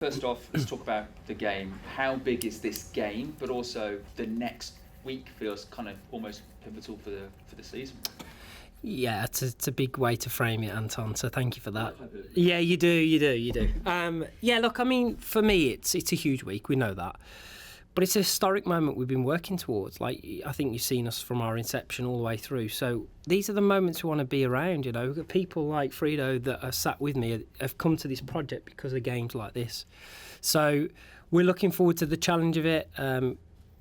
First off, let's talk about the game. How big is this game? But also the next week feels kind of almost pivotal for the season. Yeah, it's a big way to frame it, Anton. So thank you for that. Yeah, you do. Yeah, look, I mean, for me, it's a huge week. We know that, but it's a historic moment we've been working towards. Like, I think you've seen us from our inception all the way through. So these are the moments we want to be around. You know, people like Frida that are sat with me have come to this project because of games like this. So we're looking forward to the challenge of it.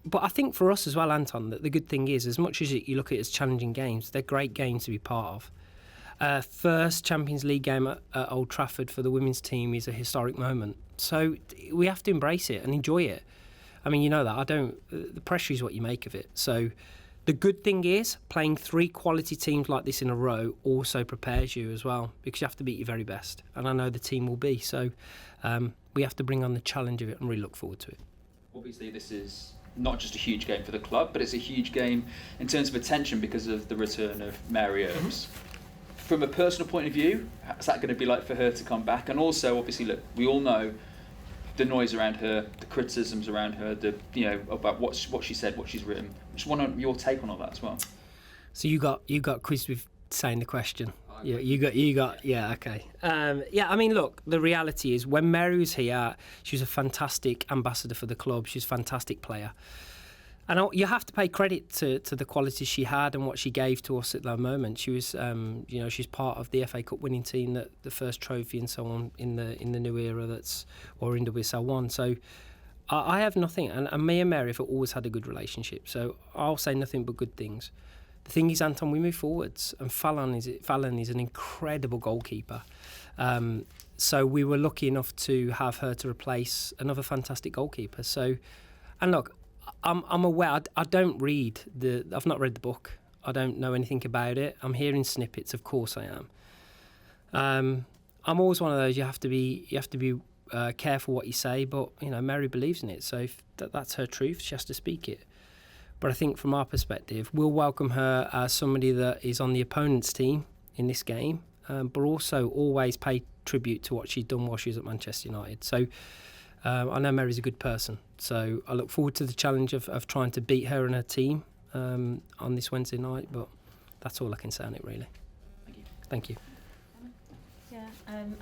But I think for us as well, Anton, that the good thing is, as much as you look at it as challenging games, they're great games to be part of. First Champions League game at Old Trafford for the women's team is a historic moment. So we have to embrace it and enjoy it. I mean, you know that. The pressure is what you make of it. So the good thing is, playing 3 quality teams like this in a row also prepares you as well, because you have to beat your very best. And I know the team will be. So we have to bring on the challenge of it and really look forward to it. Obviously, this is not just a huge game for the club, but it's a huge game in terms of attention because of the return of Mary Earps. From a personal point of view, what's that going to be like for her to come back? And also, obviously, look, we all know the noise around her, the criticisms around her, about what she said, what she's written. Just want your take on all that as well. So you got quizzed with saying the question. Yeah, you got. Yeah, okay. I mean, look, the reality is when Mary was here, she was a fantastic ambassador for the club. She's a fantastic player, and you have to pay credit to the qualities she had and what she gave to us at that moment. She was, she's part of the FA Cup winning team, that the first trophy and so on in the new era or in WSL 1. So I have nothing, and me and Mary have always had a good relationship. So I'll say nothing but good things. The thing is, Anton, we move forwards, and Fallon is an incredible goalkeeper. So we were lucky enough to have her to replace another fantastic goalkeeper. So, and look, I'm aware. I've not read the book. I don't know anything about it. I'm hearing snippets. Of course, I am. I'm always one of those. You have to be careful what you say. But Mary believes in it. So if that's her truth, she has to speak it. But I think from our perspective, we'll welcome her as somebody that is on the opponent's team in this game, but also always pay tribute to what she's done while she was at Manchester United. So I know Mary's a good person. So I look forward to the challenge of trying to beat her and her team on this Wednesday night. But that's all I can say on it, really. Thank you. Yeah.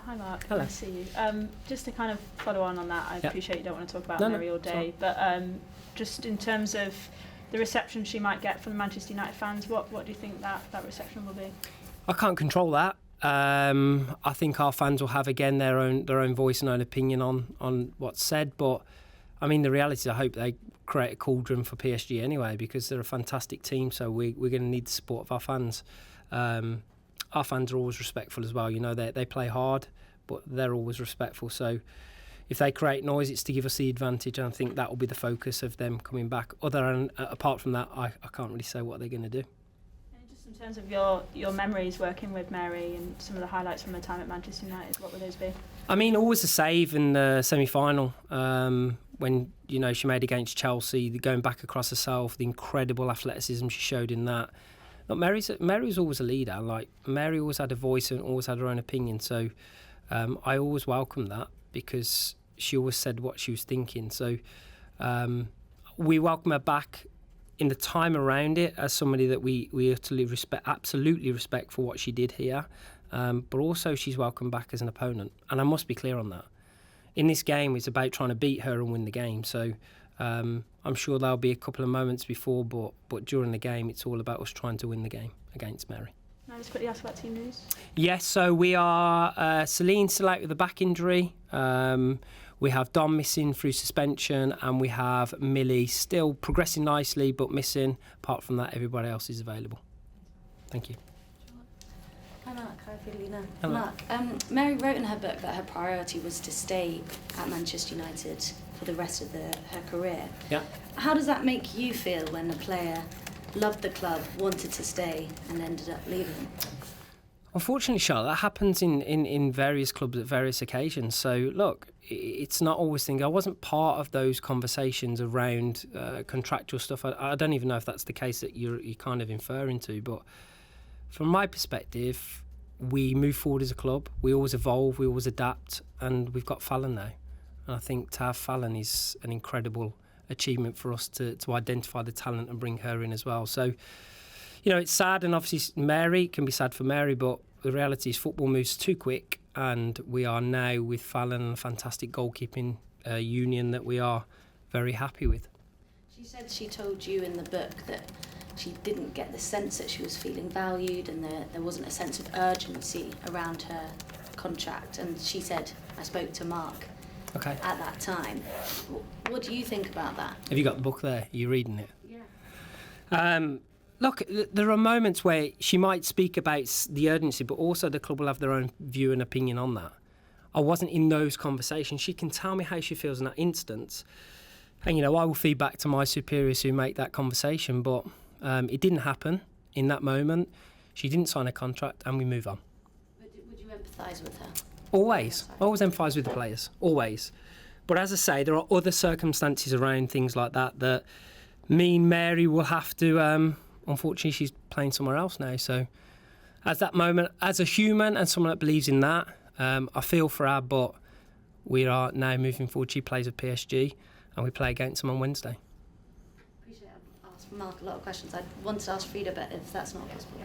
Hi, Mark. Hello. Nice to see you. Just to kind of follow on that, I appreciate you don't want to talk about Mary all day, sorry. But just in terms of the reception she might get from the Manchester United fans, what do you think that reception will be? I can't control that. I think our fans will have again their own voice and own opinion on what's said. But I mean, the reality is, I hope they create a cauldron for PSG anyway, because they're a fantastic team. So we're going to need the support of our fans. Our fans are always respectful as well. They play hard, but they're always respectful. So if they create noise, it's to give us the advantage, and I think that will be the focus of them coming back. Apart from that, I can't really say what they're going to do. And just in terms of your memories working with Mary and some of the highlights from her time at Manchester United, what would those be? I mean, always a save in the semi-final when she made against Chelsea, going back across herself, the incredible athleticism she showed in that. Look, Mary was always a leader. Like, Mary always had a voice and always had her own opinion. So I always welcomed that, because she always said what she was thinking. So we welcome her back in the time around it as somebody that we utterly absolutely respect for what she did here. But also she's welcome back as an opponent. And I must be clear on that. In this game, it's about trying to beat her and win the game. So I'm sure there'll be a couple of moments before, but during the game, it's all about us trying to win the game against Mary. Can I just quickly ask about team news? Yes, so we are Celine still out with a back injury. We have Dom missing through suspension, and we have Millie still progressing nicely but missing. Apart from that, everybody else is available. Thank you. Hi Mark, hi Fidelina. Hello. Mark, Mary wrote in her book that her priority was to stay at Manchester United for the rest of her career. Yeah. How does that make you feel when a player loved the club, wanted to stay, and ended up leaving? Unfortunately, Charlotte, that happens in various clubs at various occasions. So, look, it's not always thing. I wasn't part of those conversations around contractual stuff. I don't even know if that's the case that you're kind of inferring to. But from my perspective, we move forward as a club. We always evolve, we always adapt, and we've got Fallon now. And I think to have Fallon is an incredible achievement for us to identify the talent and bring her in as well. So, you know, it's sad, and obviously Mary can be sad for Mary, but the reality is football moves too quick, and we are now with Fallon a fantastic goalkeeping union that we are very happy with. She said she told you in the book that she didn't get the sense that she was feeling valued, and there wasn't a sense of urgency around her contract. And she said, I spoke to Mark at that time. What do you think about that? Have you got the book there? Are you reading it? Yeah. Look, there are moments where she might speak about the urgency, but also the club will have their own view and opinion on that. I wasn't in those conversations. She can tell me how she feels in that instance. And, you know, I will feed back to my superiors who make that conversation, but it didn't happen in that moment. She didn't sign a contract, and we move on. Would you empathise with her? Always. I always empathise with the players. Always. But as I say, there are other circumstances around things like that mean Mary will have to... unfortunately, she's playing somewhere else now. So at that moment, as a human and someone that believes in that, I feel for her, but we are now moving forward. She plays with PSG, and we play against them on Wednesday. Appreciate I've asked Mark a lot of questions. I wanted to ask Frida, but if that's not possible.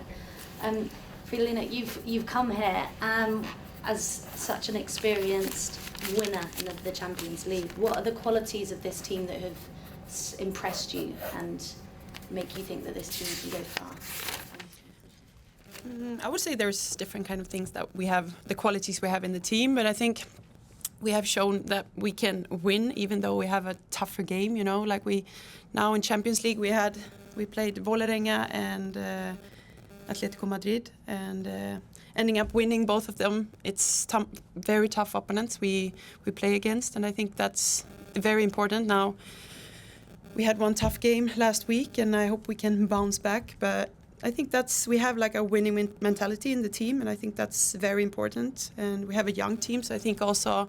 Frida, you've come here as such an experienced winner in the Champions League. What are the qualities of this team that have impressed you and make you think that this team can go far? I would say there's different kind of things that we have, the qualities we have in the team, but I think we have shown that we can win even though we have a tougher game, you know, like now in Champions League we played Vålerenga and Atletico Madrid, and ending up winning both of them. It's very tough opponents we play against, and I think that's very important now. We had one tough game last week, and I hope we can bounce back. But I think we have like a winning mentality in the team, and I think that's very important. And we have a young team, so I think also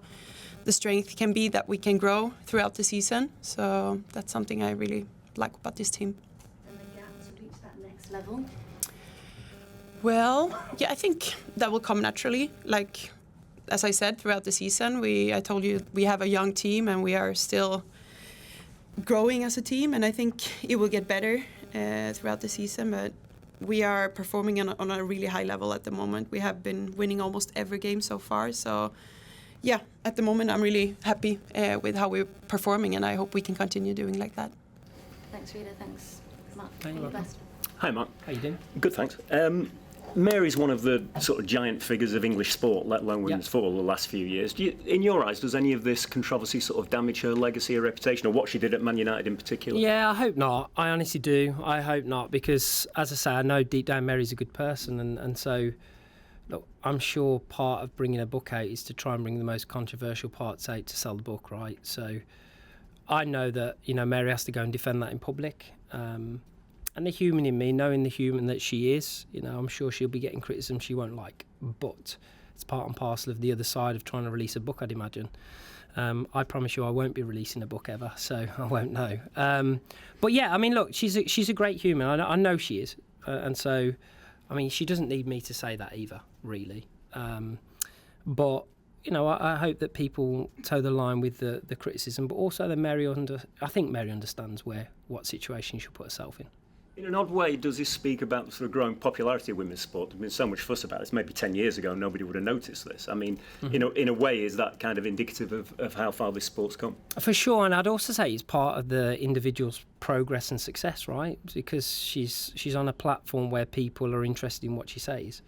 the strength can be that we can grow throughout the season. So that's something I really like about this team. And the gap to reach that next level? Well, yeah, I think that will come naturally. Like, as I said, throughout the season, I told you we have a young team, and we are still growing as a team, and I think it will get better throughout the season, but we are performing on a really high level at the moment. We have been winning almost every game so far, so yeah, at the moment I'm really happy with how we're performing, and I hope we can continue doing like that. Thanks, Frida. Thanks, Mark. You're All the welcome. best. Hi, Mark. How you doing? Good, thanks. Mary's one of the sort of giant figures of English sport, let alone women's football, the last few years. In your eyes, does any of this controversy sort of damage her legacy or reputation, or what she did at Man United in particular? Yeah, I hope not. I honestly do. I hope not, because, as I say, I know deep down Mary's a good person, and so look, I'm sure part of bringing a book out is to try and bring the most controversial parts out to sell the book, right? So I know that, you know, Mary has to go and defend that in public. And the human in me, knowing the human that she is, you know, I'm sure she'll be getting criticism she won't like. But it's part and parcel of the other side of trying to release a book, I'd imagine. I promise you I won't be releasing a book ever, so I won't know. But yeah, I mean, look, she's a great human. I know she is. And so, I mean, she doesn't need me to say that either, really. But, you know, I hope that people toe the line with the criticism, but also that I think Mary understands what situation she'll put herself in. In an odd way, does this speak about the sort of growing popularity of women's sport? There's been so much fuss about this. Maybe 10 years ago, nobody would have noticed this. I mean, you know, in a way, is that kind of indicative of how far this sport's come? For sure, and I'd also say it's part of the individual's progress and success, right? Because she's on a platform where people are interested in what she says.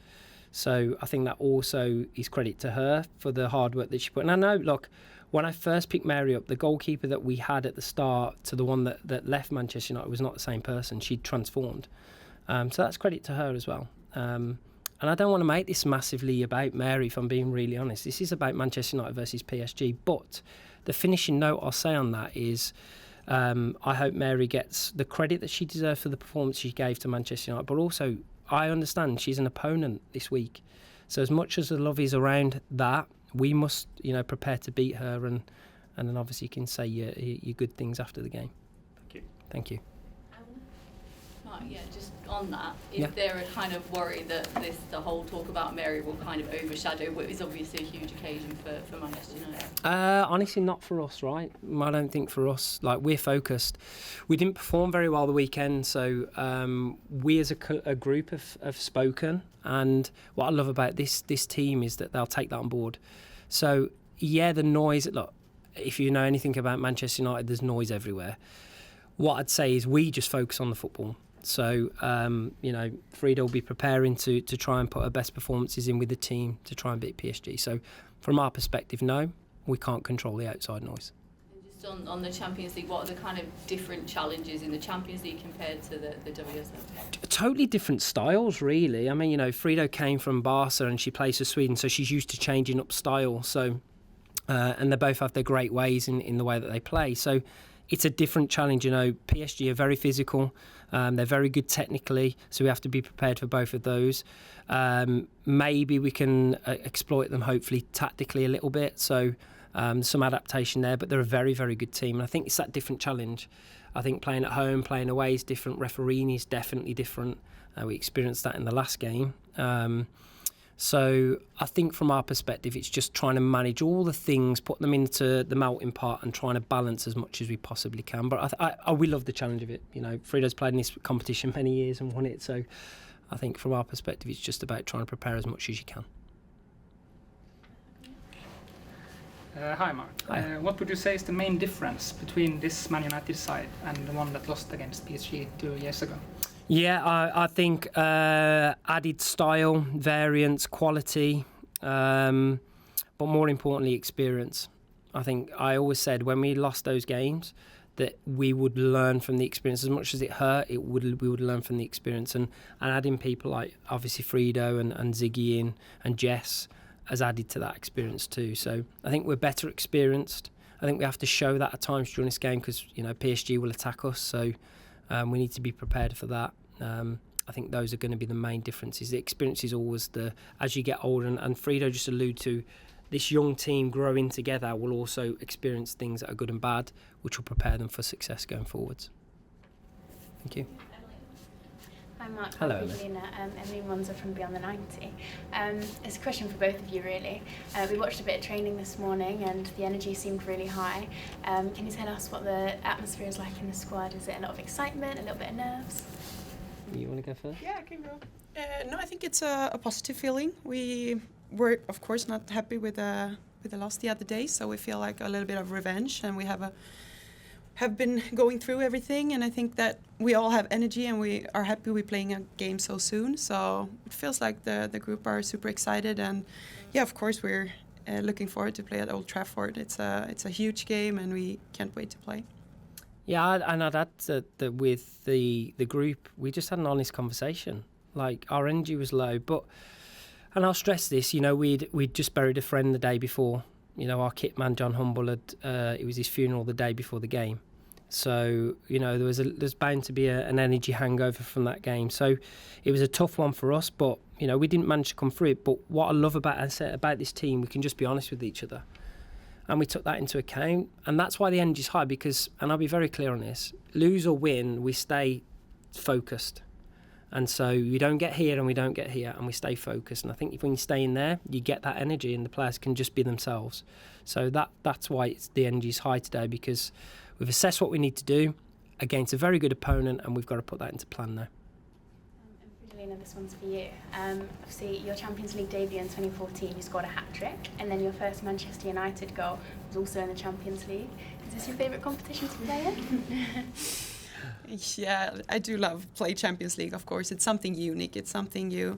So I think that also is credit to her for the hard work that she put in. And I know, look, when I first picked Mary up, the goalkeeper that we had at the start to the one that left Manchester United was not the same person. She'd transformed. So that's credit to her as well. And I don't want to make this massively about Mary, if I'm being really honest. This is about Manchester United versus PSG. But the finishing note I'll say on that is I hope Mary gets the credit that she deserves for the performance she gave to Manchester United. But also, I understand she's an opponent this week. So as much as the love is around that, we must, you know, prepare to beat her, and then obviously you can say your good things after the game. Thank you. Thank you. Mark, yeah, just on that, is there a kind of worry that the whole talk about Mary will kind of overshadow what is obviously a huge occasion for Manchester United? Honestly, not for us, right? I don't think for us. Like, we're focused. We didn't perform very well the weekend, so we as a group have spoken. And what I love about this team is that they'll take that on board. So, yeah, the noise. Look, if you know anything about Manchester United, there's noise everywhere. What I'd say is we just focus on the football. So, Frida will be preparing to try and put her best performances in with the team to try and beat PSG. So, from our perspective, no, we can't control the outside noise. And just on the Champions League, what are the kind of different challenges in the Champions League compared to the WSL? Totally different styles, really. I mean, Frida came from Barca and she plays for Sweden, so she's used to changing up style. So, and they both have their great ways in the way that they play. So, it's a different challenge. PSG are very physical. They're very good technically, so we have to be prepared for both of those. Maybe we can exploit them, hopefully, tactically a little bit. So some adaptation there, but they're a very, very good team. And I think it's that different challenge. I think playing at home, playing away is different. Refereeing is definitely different. We experienced that in the last game. So I think from our perspective, it's just trying to manage all the things, put them into the melting pot and trying to balance as much as we possibly can. But we love the challenge of it. Frida's played in this competition many years and won it. So I think from our perspective, it's just about trying to prepare as much as you can. Hi, Mark. Hi. What would you say is the main difference between this Man United side and the one that lost against PSG 2 years ago? Yeah, I think added style, variance, quality, but more importantly, experience. I think I always said when we lost those games that we would learn from the experience. As much as it hurt, we would learn from the experience. And adding people like obviously Frida and Ziggy and Jess has added to that experience too. So I think we're better experienced. I think we have to show that at times during this game because PSG will attack us. So we need to be prepared for that. I think those are going to be the main differences. The experience is always as you get older, and Frida just alluded to, this young team growing together will also experience things that are good and bad, which will prepare them for success going forwards. Thank you. Hi Mark. Hello, Emily Monza from Beyond the 90. It's a question for both of you really. We watched a bit of training this morning and the energy seemed really high. Can you tell us what the atmosphere is like in the squad? Is it a lot of excitement, a little bit of nerves? You want to go first? Yeah, I can go. No, I think it's a positive feeling. We were, of course, not happy with the loss the other day, so we feel like a little bit of revenge, and we have been going through everything, and I think that we all have energy and we are happy we're playing a game so soon. So it feels like the group are super excited, and yeah, of course we're looking forward to play at Old Trafford. It's a huge game and we can't wait to play. Yeah, and I'd add that with the group, we just had an honest conversation. Like, our energy was low, and I'll stress this, we'd just buried a friend the day before. Our kit man, John Humble, it was his funeral the day before the game. So, there's bound to be an energy hangover from that game. So it was a tough one for us, but, we didn't manage to come through it. But what I love about this team, we can just be honest with each other. And we took that into account. And that's why the energy's high because, and I'll be very clear on this, lose or win, we stay focused. And so we don't get here and we don't get here and we stay focused. And I think if when you stay in there, you get that energy and the players can just be themselves. So that's why the energy's high today, because we've assessed what we need to do against a very good opponent and we've got to put that into plan now. Frida, this one's for you. Obviously, your Champions League debut in 2014, you scored a hat-trick, and then your first Manchester United goal was also in the Champions League. Is this your favourite competition to play in? Yeah, I do love play Champions League, of course. It's something unique. It's something you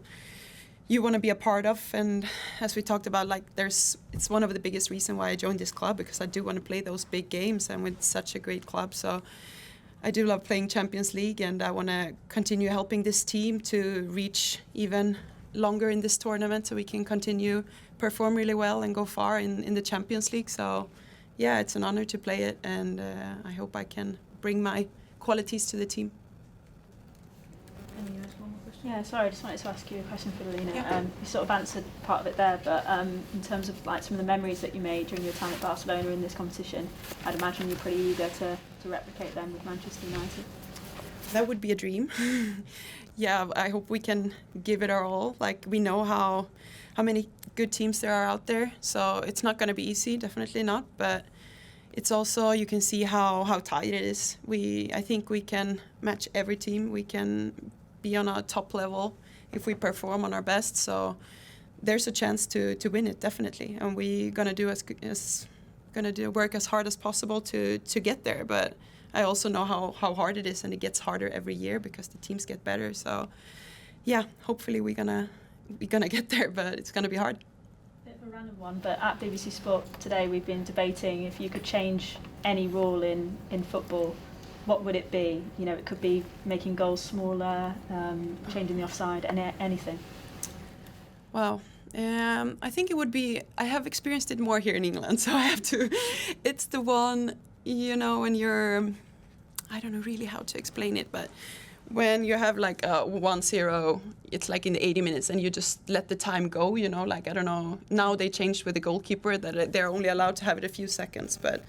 want to be a part of. And as we talked about, it's one of the biggest reasons why I joined this club, because I do want to play those big games and with such a great club. So I do love playing Champions League, and I want to continue helping this team to reach even longer in this tournament so we can continue perform really well and go far in the Champions League. So yeah, it's an honor to play it, and I hope I can bring my qualities to the team. Yeah, sorry, I just wanted to ask you a question for Lena. Yeah. You sort of answered part of it there, but in terms of some of the memories that you made during your time at Barcelona in this competition, I'd imagine you're pretty eager to replicate them with Manchester United. that would be a dream. Yeah, I hope we can give it our all. Like, we know how many good teams there are out there, so it's not going to be easy, definitely not. But it's also, you can see how tight it is. I think we can match every team. We can be on a top level if we perform on our best. So there's a chance to win it, definitely, and we're gonna work as hard as possible to get there. But I also know how hard it is, and it gets harder every year because the teams get better. So yeah, hopefully we're gonna get there, but it's gonna be hard. Bit of a random one, but at BBC Sport today we've been debating if you could change any rule in football, what would it be? You know, it could be making goals smaller, changing the offside, anything. Wow. I think it would be, I have experienced it more here in England, so I have to, it's the one, you know, when you're, I don't know really how to explain it, but when you have like a 1-0, it's like in 80 minutes and you just let the time go, you know, like, I don't know, now they changed with the goalkeeper that they're only allowed to have it a few seconds, but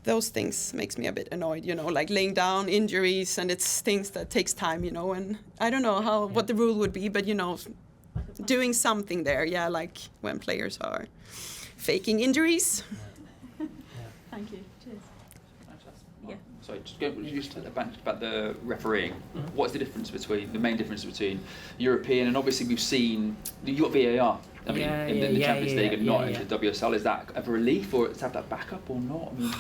those things makes me a bit annoyed, you know, like laying down injuries, and it's things that takes time, you know, and I don't know what the rule would be, but, you know, doing something there, yeah, like when players are faking injuries. Thank you. Cheers. Yeah. Sorry, just about the refereeing. What's the difference the main difference between European and obviously we've seen you got VAR. I mean, in the Champions League and not in the WSL. Is that a relief, or to have that backup, or not? I mean,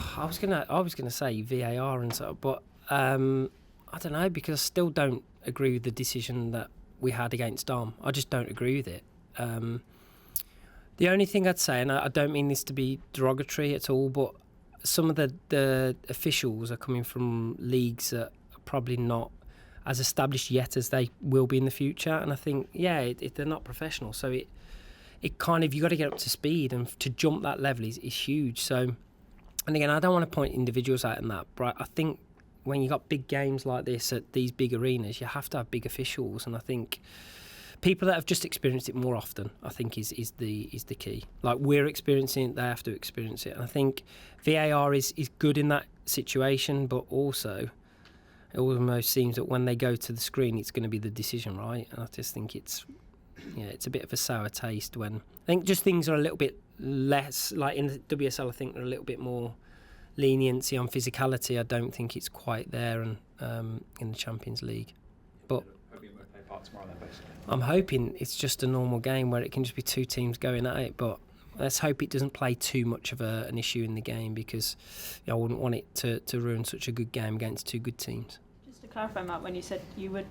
I was gonna say VAR and so, but I don't know, because I still don't agree with the decision that we had against Dom. I just don't agree with it. The only thing I'd say, and I don't mean this to be derogatory at all, but some of the officials are coming from leagues that are probably not as established yet as they will be in the future, and I think they're not professional, so it kind of, you got to get up to speed, and to jump that level is huge. So, and again, I don't want to point individuals out in that, but I think when you got big games like this at these big arenas, you have to have big officials, and I think people that have just experienced it more often, I think is the key. Like, we're experiencing it, they have to experience it, and I think VAR is good in that situation, but also it almost seems that when they go to the screen, it's going to be the decision, right? And I just think it's a bit of a sour taste when I think just things are a little bit less, like in the WSL, I think they're a little bit more leniency on physicality. I don't think it's quite there in the Champions League. But I'm hoping it's just a normal game where it can just be two teams going at it, but let's hope it doesn't play too much of an issue in the game, because I wouldn't want it to ruin such a good game against two good teams. Just to clarify, Matt, when you said you would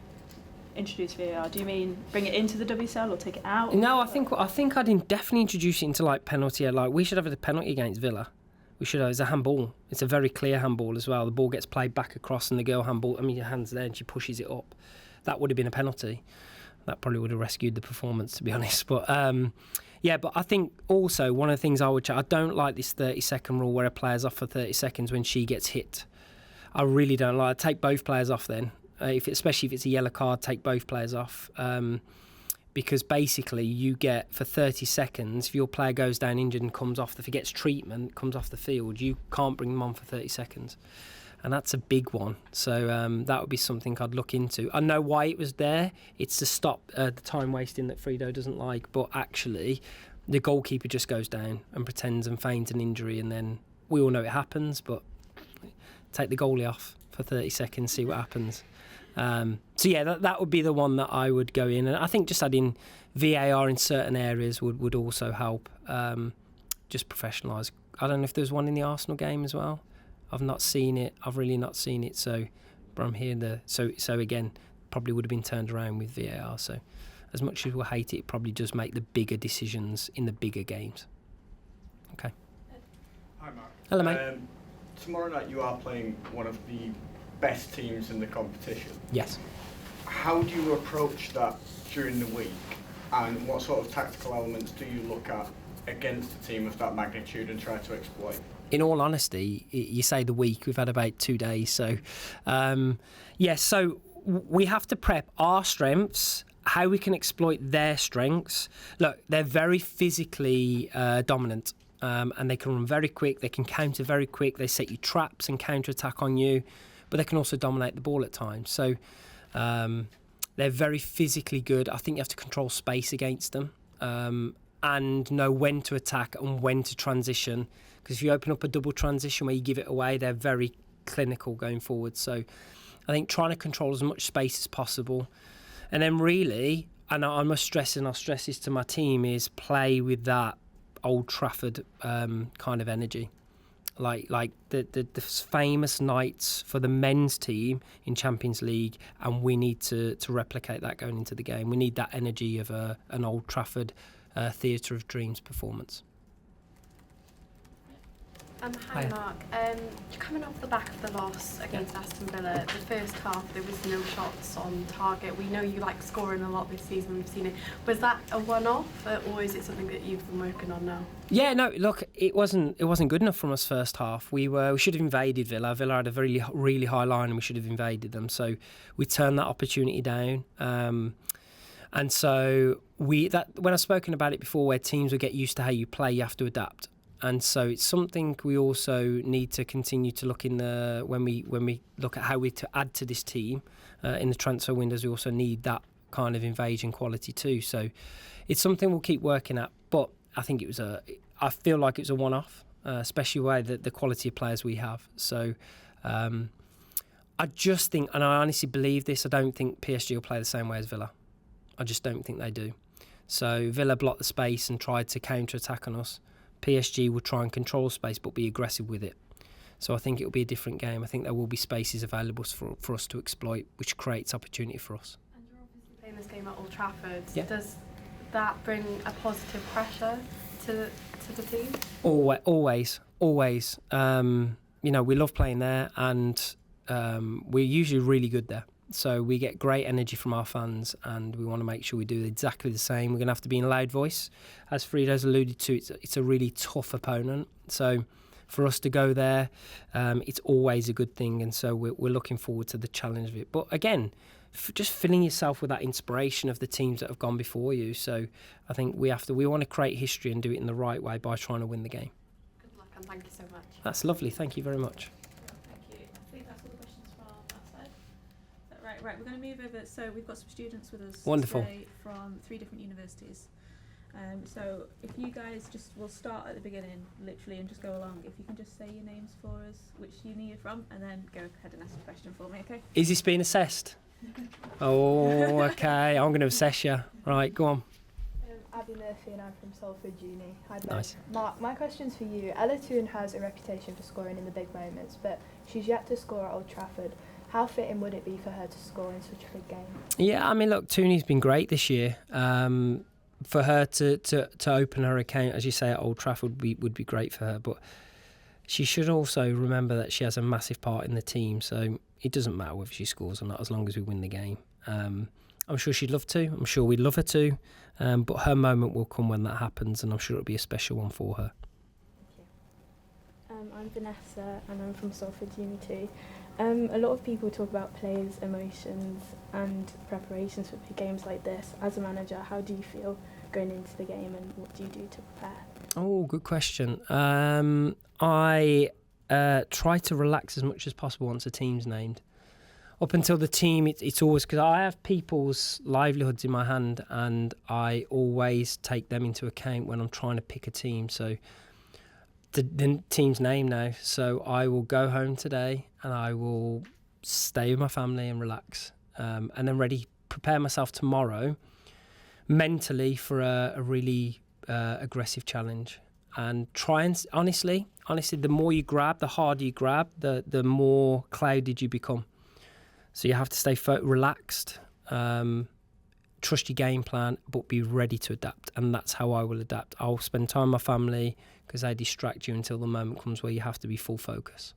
introduce VAR, do you mean bring it into the WSL or take it out? No, I think I'd definitely introduce it into like penalty. Like, we should have a penalty against Villa. We should have. It's a handball. It's a very clear handball as well. The ball gets played back across, and the girl handball, I mean, your hand's there and she pushes it up. That would have been a penalty. That probably would have rescued the performance, to be honest. But but I think also one of the things I don't like this 30-second rule where a player's off for 30 seconds when she gets hit. I really don't like it. Take both players off then. Especially if it's a yellow card, take both players off. Because basically you get, for 30 seconds, if your player goes down injured and comes off, if he gets treatment, comes off the field, you can't bring them on for 30 seconds. And that's a big one. So that would be something I'd look into. I know why it was there. It's to stop the time wasting that Frida doesn't like. But actually, the goalkeeper just goes down and pretends and feigns an injury, and then we all know it happens, but take the goalie off for 30 seconds, see what happens. That would be the one that I would go in, and I think just adding VAR in certain areas would also help. Just professionalise. I don't know if there's one in the Arsenal game as well. I've not seen it. I've really not seen it. So, but I'm hearing so again, probably would have been turned around with VAR. So, as much as we'll hate it, it probably does make the bigger decisions in the bigger games. Okay. Hi, Mark. Hello, mate. Tomorrow night you are playing one of the best teams in the competition. Yes. How do you approach that during the week, and what sort of tactical elements do you look at against a team of that magnitude and try to exploit? In all honesty, you say the week, we've had about 2 days. So, so we have to prep our strengths, how we can exploit their strengths. Look, they're very physically dominant, and they can run very quick, they can counter very quick, they set you traps and counter-attack on you. but they can also dominate the ball at times. So they're very physically good. I think you have to control space against them and know when to attack and when to transition. Because if you open up a double transition where you give it away, they're very clinical going forward. So I think trying to control as much space as possible. And then really, and I must stress, and I'll stress this to my team, is play with that Old Trafford kind of energy. Like the famous nights for the men's team in Champions League, and we need to replicate that going into the game. We need that energy of an Old Trafford Theatre of Dreams performance. Hi Mark. Coming off the back of the loss against Aston Villa, the first half there was no shots on target. We know you like scoring a lot this season, we've seen it. Was that a one-off or is it something that you've been working on now? Yeah, no, look, it wasn't good enough from us first half. We should have invaded Villa. Villa had a really high line and we should have invaded them. So we turned that opportunity down. And so when I've spoken about it before, where teams will get used to how you play, you have to adapt. And so it's something we also need to continue to look in when we look at how we to add to this team in the transfer windows. We also need that kind of invasion quality too. So it's something we'll keep working at. But I think I feel like it was a one-off, especially way the quality of players we have. So I just think, and I honestly believe this, I don't think PSG will play the same way as Villa. I just don't think they do. So Villa blocked the space and tried to counter-attack on us. PSG will try and control space but be aggressive with it. So I think it will be a different game. I think there will be spaces available for us to exploit, which creates opportunity for us. And you're obviously playing this game at Old Trafford. Yeah. Does that bring a positive pressure to the team? Always. We love playing there, and we're usually really good there. So we get great energy from our fans, and we want to make sure we do exactly the same. We're going to have to be in a loud voice. As Frida's alluded to, it's a really tough opponent. So for us to go there, it's always a good thing. And so we're looking forward to the challenge of it. But again, just filling yourself with that inspiration of the teams that have gone before you. So I think we want to create history and do it in the right way by trying to win the game. Good luck and thank you so much. That's lovely. Thank you very much. Thank you. I think that's all the questions from that side. Right, we're going to move over. So we've got some students with us Wonderful. today from 3 different universities. So if you guys will start at the beginning, literally, and just go along. If you can just say your names for us, which uni you're from, and then go ahead and ask a question for me, okay? Is this being assessed? Oh, okay. I'm going to assess you. Right, go on. Abby Murphy and I'm from Salford Uni. Hi both. Nice. Mark, my question's for you. Ella Toon has a reputation for scoring in the big moments, but she's yet to score at Old Trafford. How fitting would it be for her to score in such a big game? Yeah, I mean, look, Tooney's been great this year. For her to open her account, as you say, at Old Trafford would be great for her. But she should also remember that she has a massive part in the team. So it doesn't matter whether she scores or not, as long as we win the game. I'm sure she'd love to. I'm sure we'd love her to. But her moment will come when that happens, and I'm sure it'll be a special one for her. Thank you. I'm Vanessa, and I'm from Salford Uni too. A lot of people talk about players' emotions and preparations for big games like this. As a manager, how do you feel going into the game, and what do you do to prepare? Oh, good question. I try to relax as much as possible once a team's named. Up until the team, it's always, because I have people's livelihoods in my hand, and I always take them into account when I'm trying to pick a team. So the team's name now. So I will go home today and I will stay with my family and relax, and then prepare myself tomorrow mentally for a really aggressive challenge. And try and honestly, the more you grab, the harder you grab, the more clouded you become. So you have to stay relaxed, trust your game plan, but be ready to adapt. And that's how I will adapt. I'll spend time with my family because they distract you until the moment comes where you have to be full focus.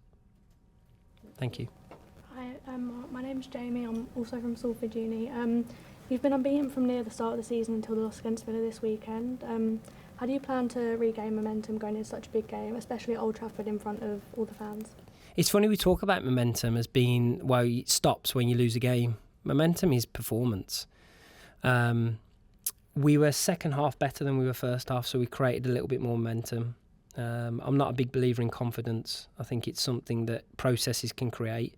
Thank you. Hi, my name's Jamie. I'm also from Salford Uni. You've been unbeaten from near the start of the season until the loss against Villa this weekend. How do you plan to regain momentum going into such a big game, especially at Old Trafford in front of all the fans? It's funny we talk about momentum as being, well, it stops when you lose a game. Momentum is performance. We were second half better than we were first half, so we created a little bit more momentum. I'm not a big believer in confidence. I think it's something that processes can create.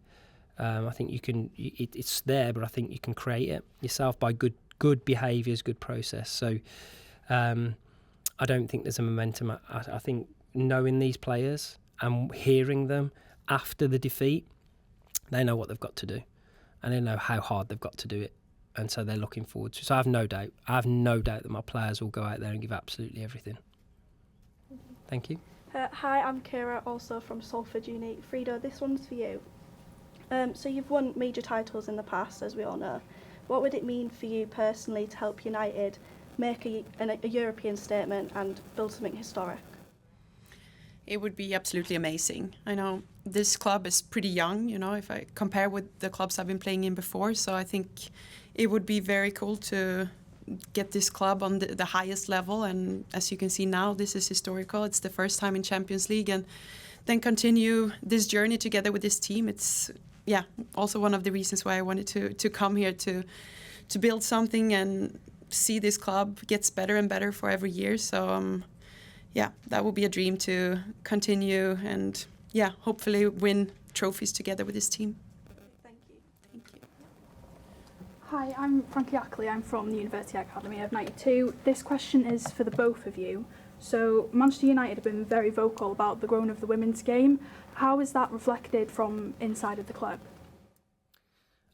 I think you can. It's there, but I think you can create it yourself by good behaviours, good process. So I don't think there's a momentum. I think knowing these players and hearing them after the defeat, they know what they've got to do, and they know how hard they've got to do it, and so they're looking forward to it. So I have no doubt. That my players will go out there and give absolutely everything. Thank you. Hi, I'm Kira, also from Salford Uni. Frida, this one's for you. So you've won major titles in the past, as we all know. What would it mean for you personally to help United make a European statement and build something historic? It would be absolutely amazing. I know this club is pretty young, you know, if I compare with the clubs I've been playing in before. So I think it would be very cool to get this club on the highest level. And as you can see now, this is historical. It's the first time in Champions League, and then continue this journey together with this team. It's also one of the reasons why I wanted to come here to build something and see this club gets better and better for every year. So that would be a dream to continue and hopefully win trophies together with this team. Thank you. Thank you. Hi, I'm Frankie Ackley. I'm from the University Academy of 92. This question is for the both of you. So Manchester United have been very vocal about the growing of the women's game. How is that reflected from inside of the club?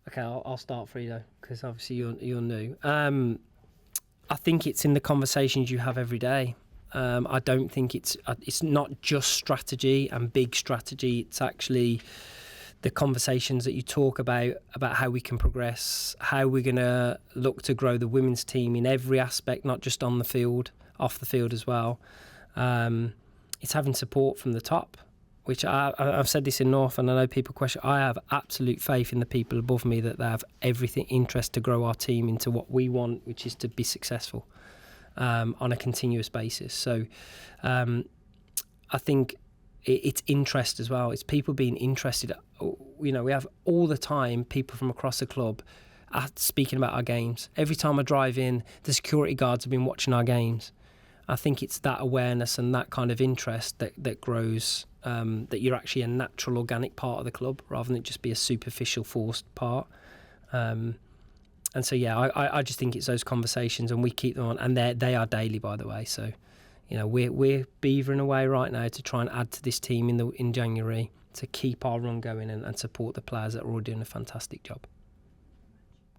Okay, I'll start, Frida, because obviously you're new. I think it's in the conversations you have every day. I don't think it's not just strategy and big strategy. It's actually the conversations that you talk about how we can progress, how we're going to look to grow the women's team in every aspect, not just on the field, off the field as well. It's having support from the top, which I've said this in North, and I know people question. I have absolute faith in the people above me that they have everything interest to grow our team into what we want, which is to be successful on a continuous basis. So I think it's interest as well. It's people being interested. You know, we have all the time people from across the club speaking about our games. Every time I drive in, the security guards have been watching our games. I think it's that awareness and that kind of interest that grows, that you're actually a natural, organic part of the club rather than just be a superficial, forced part. And so, I just think it's those conversations, and we keep them on, and they are daily, by the way. So, you know, we're beavering away right now to try and add to this team in January to keep our run going and support the players that are all doing a fantastic job.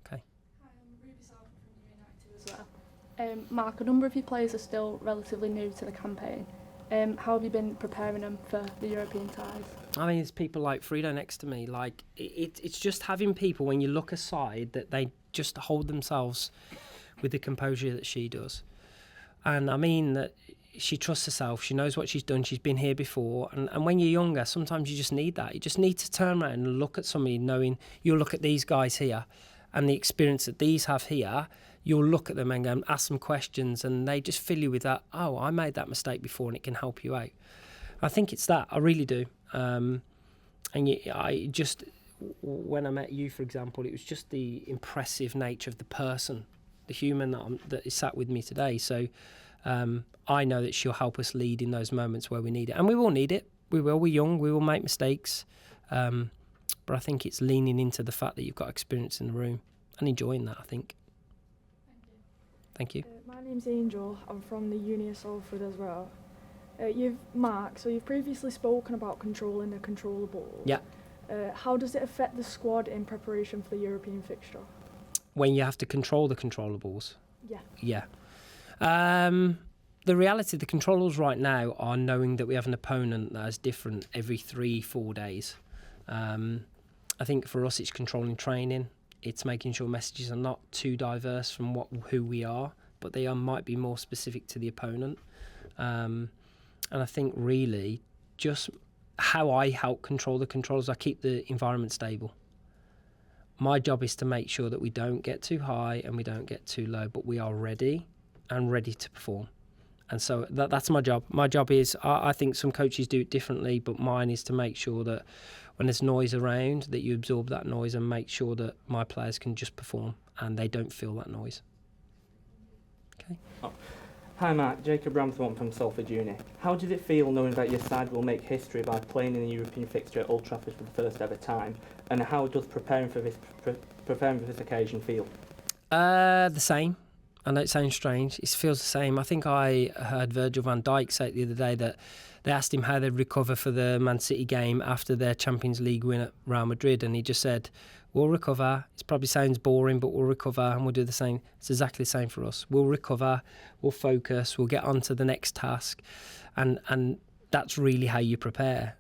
Okay. Hi, I'm Ruby Southern from United as well. Mark, a number of your players are still relatively new to the campaign. How have you been preparing them for the European ties? I mean, there's people like Frida next to me. Like, it's just having people, when you look aside, that they just hold themselves with the composure that she does. And I mean that she trusts herself. She knows what she's done. She's been here before. And when you're younger, sometimes you just need that. You just need to turn around and look at somebody, knowing you'll look at these guys here and the experience that these have here. You'll look at them and go and ask them questions, and they just fill you with that, oh, I made that mistake before, and it can help you out. I think it's that. I really do. I just, when I met you, for example, it was just the impressive nature of the person, the human that is sat with me today. So I know that she'll help us lead in those moments where we need it. And we will need it. We will. We're young. We will make mistakes. But I think it's leaning into the fact that you've got experience in the room and enjoying that, I think. Thank you. My name's Angel. I'm from the Uni of Salford as well. You've previously spoken about controlling the controllables. Yeah. How does it affect the squad in preparation for the European fixture? When you have to control the controllables? Yeah. The reality of the controllables right now are knowing that we have an opponent that is different every 3-4 days. I think for us it's controlling training. It's making sure messages are not too diverse from who we are, but they might be more specific to the opponent. And I think really just how I help control the controls, I keep the environment stable. My job is to make sure that we don't get too high and we don't get too low, but we are ready to perform. And so that's my job. My job is, I think some coaches do it differently, but mine is to make sure that when there's noise around, that you absorb that noise and make sure that my players can just perform and they don't feel that noise. Okay. Hi Mark, Jacob Ramthorne from Salford Uni. How did it feel knowing that your side will make history by playing in a European fixture at Old Trafford for the first ever time? And how does preparing for this occasion feel? The same. I know it sounds strange. It feels the same. I think I heard Virgil van Dijk say it the other day that they asked him how they'd recover for the Man City game after their Champions League win at Real Madrid, and he just said, we'll recover. It probably sounds boring, but we'll recover and we'll do the same. It's exactly the same for us. We'll recover, we'll focus, we'll get on to the next task, and that's really how you prepare.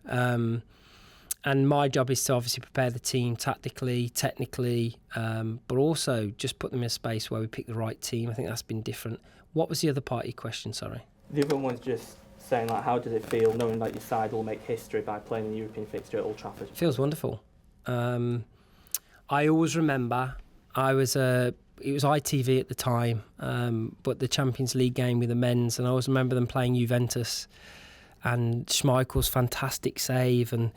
And my job is to obviously prepare the team tactically, technically, but also just put them in a space where we pick the right team. I think that's been different. What was the other part of your question, sorry? The other one's just saying, like, how does it feel knowing that your side will make history by playing in a European fixture at Old Trafford? It feels wonderful. I always remember, it was ITV at the time, but the Champions League game with the men's, and I always remember them playing Juventus, and Schmeichel's fantastic save, and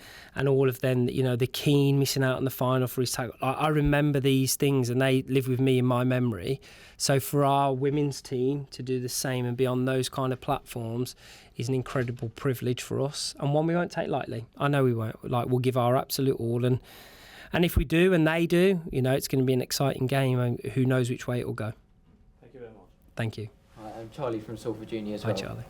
all of them, you know, the Keane missing out on the final for his tackle. I remember these things, and they live with me in my memory. So for our women's team to do the same and be on those kind of platforms is an incredible privilege for us, and one we won't take lightly. I know we won't. Like, we'll give our absolute all, and if we do and they do, you know, it's going to be an exciting game, and who knows which way it will go. Thank you very much. Thank you. Hi, I'm Charlie from Salford Junior as well. Hi, Charlie.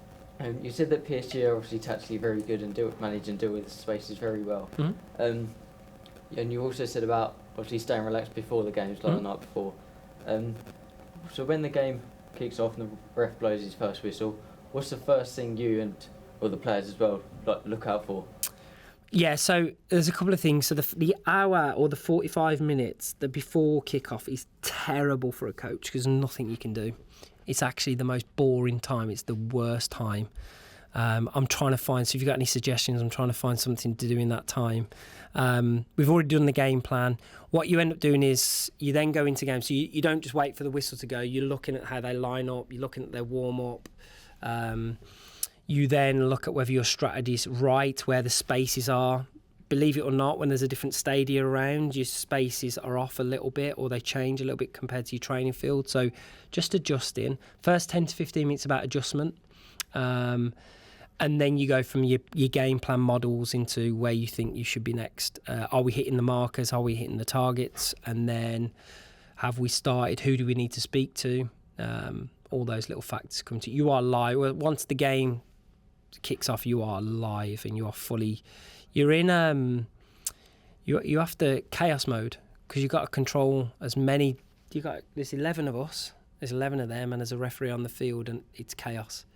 You said that PSG are obviously tactically very good and manage and deal with spaces very well. Mm-hmm. And you also said about obviously staying relaxed before the games, like the night before. So when the game kicks off and the ref blows his first whistle, what's the first thing you or the players as well look out for? Yeah, so there's a couple of things. So the hour or the 45 minutes before kick-off is terrible for a coach because there's nothing you can do. It's actually the most boring time. It's the worst time. I'm trying to find, so if you've got any suggestions, I'm trying to find something to do in that time. We've already done the game plan. What you end up doing is you then go into games. So you don't just wait for the whistle to go. You're looking at how they line up. You're looking at their warm-up. You then look at whether your strategy's right, where the spaces are. Believe it or not, when there's a different stadium around, your spaces are off a little bit or they change a little bit compared to your training field. So just adjusting. First 10 to 15 minutes about adjustment. And then you go from your game plan models into where you think you should be next. Are we hitting the markers? Are we hitting the targets? And then have we started? Who do we need to speak to? All those little factors come to you. You are live. Once the game kicks off, you are live and you are fully... You're in you have to chaos mode because you've got to control as many. There's 11 of us, there's 11 of them, and there's a referee on the field, and it's chaos.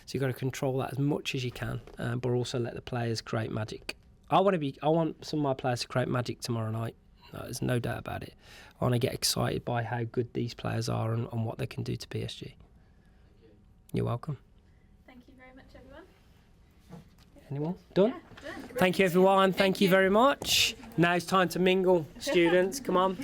So you've got to control that as much as you can, but also let the players create magic. I want some of my players to create magic tomorrow night. No, there's no doubt about it. I want to get excited by how good these players are and what they can do to PSG. You're welcome. Thank you very much, everyone. Anyone? Done? Thank you, everyone. Thank you very much. Now it's time to mingle, students. Come on.